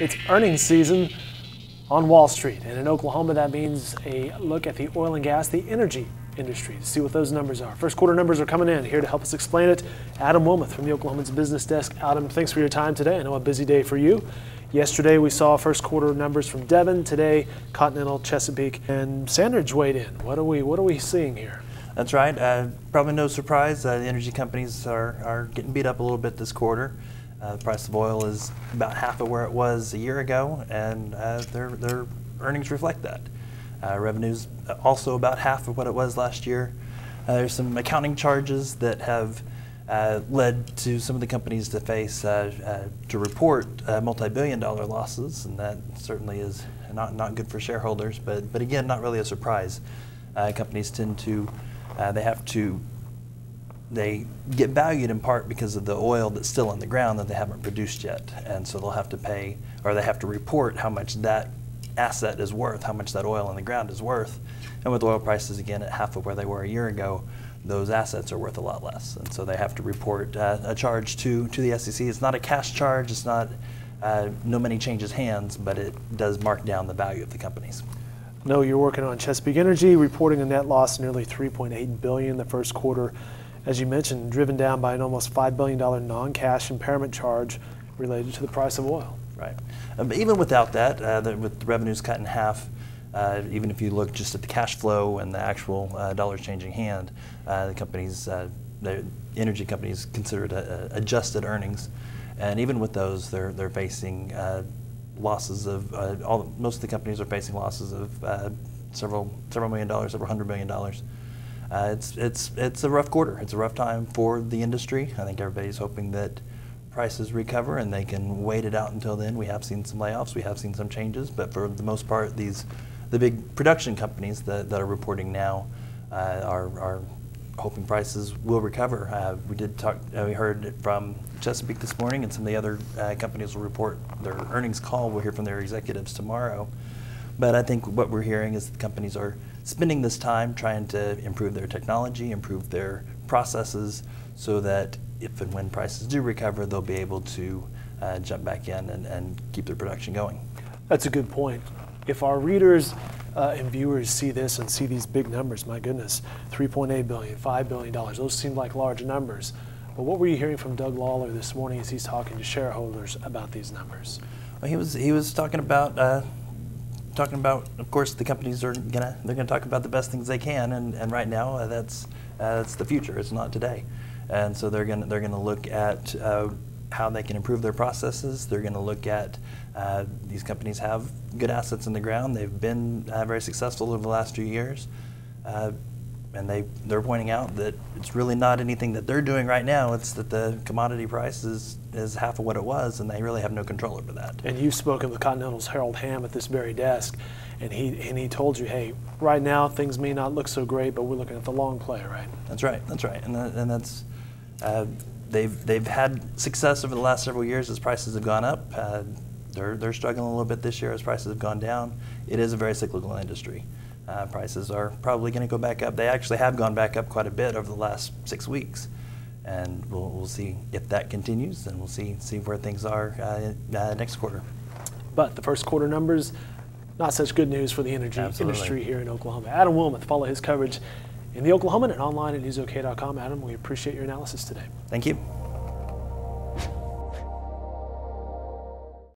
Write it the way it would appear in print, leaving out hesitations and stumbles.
It's earnings season on Wall Street, and in Oklahoma that means a look at the oil and gas, the energy industry, to see what those numbers are. First quarter numbers are coming in. Here to help us explain it, Adam Wilmoth from the Oklahoman's Business Desk. Adam, thanks for your time today. I know a busy day for you. Yesterday we saw first quarter numbers from Devon. Today, Continental, Chesapeake, and Sandridge weighed in. What are we seeing here? That's right. Probably no surprise. The energy companies are getting beat up a little bit this quarter. The price of oil is about half of where it was a year ago, and their earnings reflect that. Revenue's also about half of what it was last year. There's some accounting charges that have led to some of the companies to face to report multi-billion-dollar losses, and that certainly is not good for shareholders. But again, not really a surprise. Companies tend to they get valued in part because of the oil that's still in the ground that they haven't produced yet, and so they'll have to pay, or they have to report how much that asset is worth, how much that oil in the ground is worth. And with oil prices again at half of where they were a year ago, those assets are worth a lot less, and so they have to report a charge to the SEC. It's not a cash charge. It's not no money changes hands, but it does mark down the value of the companies. No, you're working on Chesapeake Energy, reporting a net loss of nearly $3.8 billion in the first quarter. As you mentioned, driven down by an almost $5 billion non-cash impairment charge related to the price of oil. Right. Even without that, with the revenues cut in half, even if you look just at the cash flow and the actual dollars changing hand, the companies, the energy companies, consider it adjusted earnings, and even with those, they're facing losses of most of the companies are facing losses of several million dollars, several $100 million. It's a rough quarter. It's a rough time for the industry. I think everybody's hoping that prices recover and they can wait it out until then. We have seen some layoffs. We have seen some changes, but for the most part, the big production companies that are reporting now are hoping prices will recover. We heard from Chesapeake this morning, and some of the other companies will report their earnings call. We'll hear from their executives tomorrow. But I think what we're hearing is that companies are spending this time trying to improve their technology, improve their processes, so that if and when prices do recover, they'll be able to jump back in and keep their production going. That's a good point. If our readers and viewers see this and see these big numbers, my goodness, $3.8 billion, $5 billion, those seem like large numbers. But what were you hearing from Doug Lawler this morning as he's talking to shareholders about these numbers? Well, he was talking about, of course, the companies they're gonna talk about the best things they can, and right now that's the future. It's not today, and so they're gonna look at how they can improve their processes. They're gonna look at these companies have good assets in the ground. They've been very successful over the last few years, and they're pointing out that it's really not anything that they're doing right now. It's that the commodity price is half of what it was, and they really have no control over that. And you've spoken with Continental's Harold Hamm at this very desk, and he told you, hey, right now things may not look so great, but we're looking at the long play, right? That's right. That's right. And that's they've had success over the last several years as prices have gone up. They're struggling a little bit this year as prices have gone down. It is a very cyclical industry. Prices are probably going to go back up. They actually have gone back up quite a bit over the last 6 weeks, and we'll see if that continues, and we'll see where things are next quarter. But the first quarter numbers, not such good news for the energy industry here in Oklahoma. Adam Wilmoth, follow his coverage in the Oklahoman and online at newsok.com. Adam, we appreciate your analysis today. Thank you.